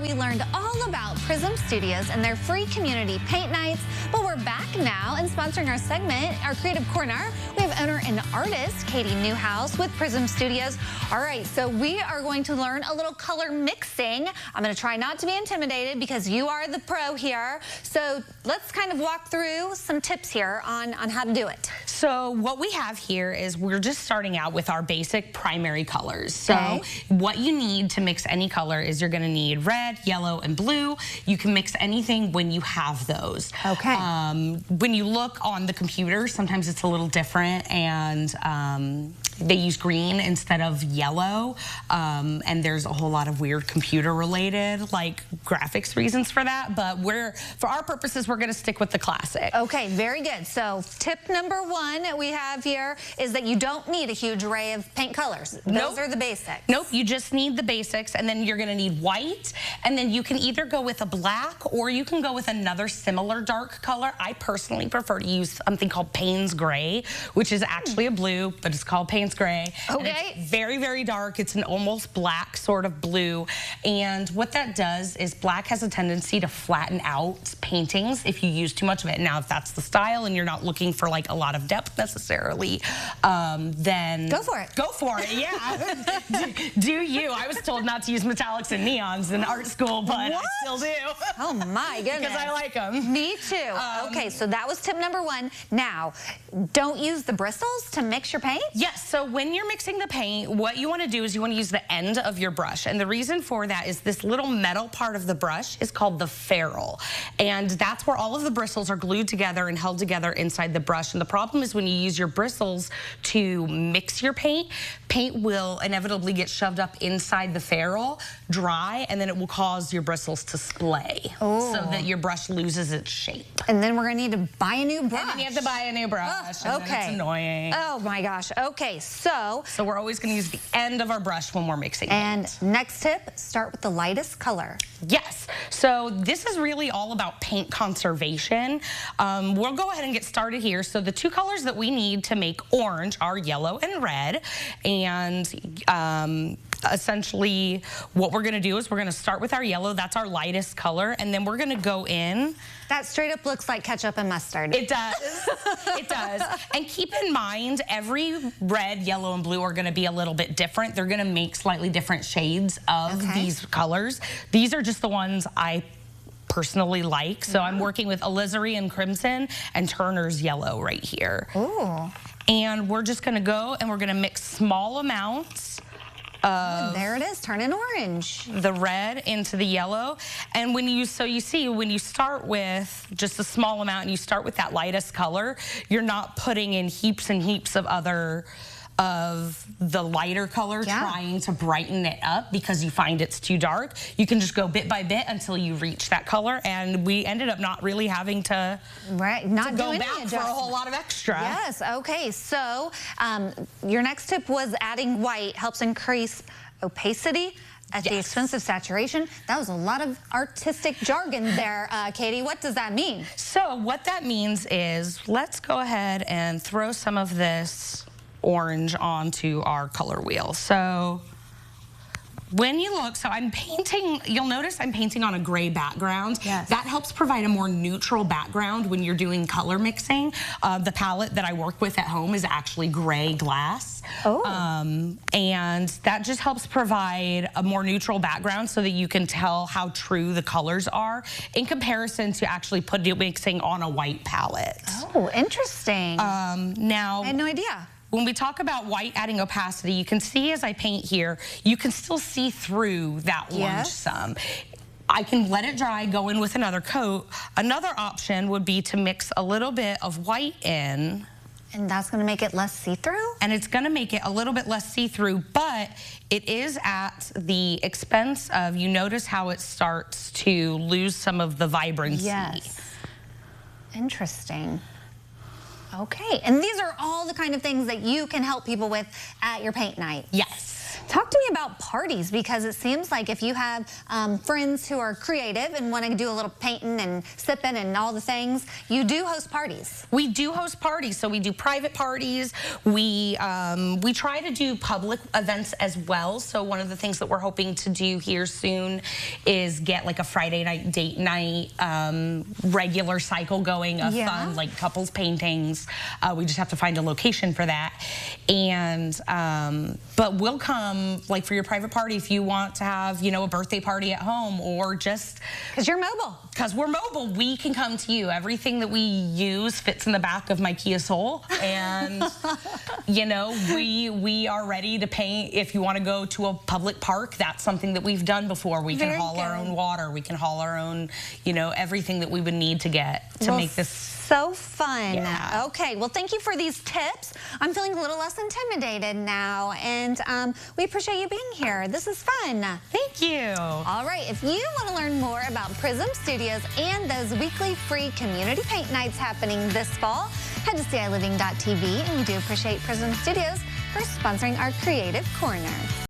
where we learned all about Prism Studios and their free community paint nights. But we're back now and sponsoring our segment, our Creative Corner. We have owner and artist Katie Newhouse with Prism Studios. All right, so we are going to learn a little color mixing. I'm going to try not to be intimidated because you are the pro here. So let's kind of walk through some tips here on how to do it. So what we have here is we're just starting out with our basic primary colors. So what you need to mix any color is you're going to need red, yellow, and blue. You can mix anything when you have those. Okay. When you look on the computer, sometimes it's a little different, and they use green instead of yellow, and there's a whole lot of weird computer-related, like graphics reasons for that. But for our purposes, we're going to stick with the classic. Okay, very good. So tip number one we have here is that you don't need a huge array of paint colors. Those are the basics. Nope, you just need the basics, and then you're going to need white, and then you can either go with a black or you can go with another similar dark color. I personally prefer to use something called Payne's Gray, which is actually a blue, but it's called Payne's Gray. Okay. It's very, very dark. It's an almost black sort of blue, and what that does is black has a tendency to flatten out paintings if you use too much of it. Now, if that's the style and you're not looking for like a lot of depth necessarily, then go for it. Go for it, yeah. do you. I was told not to use metallics and neons in art school, but I still do. Oh my goodness. Because I like them. Me too. Okay, so that was tip number one. Now, don't use the bristles to mix your paint? Yes, so when you're mixing the paint, what you want to do is you want to use the end of your brush. And the reason for that is this little metal part of the brush is called the ferrule. And that's where all of the bristles are glued together and held together inside the brush. And the problem is when you use your bristles to mix your paint, paint will inevitably get shoved up inside the ferrule, dry, and then it will cause your bristles to splay so that your brush loses its shape. And then we're going to need to buy a new brush. And then you have to buy a new brush. And then it's annoying. Oh my gosh. Okay, so we're always going to use the end of our brush when we're mixing and paint. Next tip, start with the lightest color. Yes. So this is really all about paint conservation. We'll go ahead and get started here. So the two colors that we need to make orange are yellow and red. And essentially what we're going to do is we're going to start with our yellow. That's our lightest color. And then we're going to go in. That straight up looks like ketchup and mustard. It does. It does. And keep in mind, every red, yellow, and blue are going to be a little bit different. They're going to make slightly different shades of these colors. These are just the ones I personally like. So I'm working with alizarin crimson and Turner's yellow right here. Ooh. And we're just going to go and we're going to mix small amounts of there it is, turn in orange. The red into the yellow. And when you see when you start with just a small amount and you start with that lightest color, you're not putting in heaps and heaps of the lighter color trying to brighten it up because you find it's too dark. You can just go bit by bit until you reach that color, and we ended up not really having to go back for a whole lot of extra. Yes, okay, so your next tip was adding white helps increase opacity at the expense of saturation. That was a lot of artistic jargon there, Katie. What does that mean? So what that means is, let's go ahead and throw some of this orange onto our color wheel. So when you look, so I'm painting, you'll notice I'm painting on a gray background. Yes. That helps provide a more neutral background when you're doing color mixing. The palette that I work with at home is actually gray glass. Oh. And that just helps provide a more neutral background so that you can tell how true the colors are in comparison to actually mixing on a white palette. Oh, interesting. Now, I had no idea. When we talk about white adding opacity, you can see as I paint here, you can still see through that orange some. I can let it dry, go in with another coat. Another option would be to mix a little bit of white in. And that's going to make it less see-through? And it's going to make it a little bit less see-through, but it is at the expense of, you notice how it starts to lose some of the vibrancy. Yes. Interesting. Okay, and these are all the kind of things that you can help people with at your paint night. Yes. Talk to me about parties, because it seems like if you have friends who are creative and want to do a little painting and sipping and all the things, you do host parties. We do host parties, so we do private parties. We try to do public events as well. So one of the things that we're hoping to do here soon is get like a Friday night date night regular cycle going of fun, like couples paintings. We just have to find a location for that. And but we'll come like for your private party if you want to have, you know, a birthday party at home, or just because you're mobile. Because we're mobile, we can come to you. Everything that we use fits in the back of my Kia Soul, and you know, we are ready to paint. If you want to go to a public park, that's something that we've done before. We can haul our own water. We can haul our own, you know, everything that we would need to get to make this so fun. Yeah. Okay, well, thank you for these tips. I'm feeling a little less intimidated now, and we appreciate you being here. This is fun. Thank you. All right, if you want to learn more about Prism Studios and those weekly free community paint nights happening this fall, head to ciLiving.tv, and we do appreciate Prism Studios for sponsoring our Creative Corner.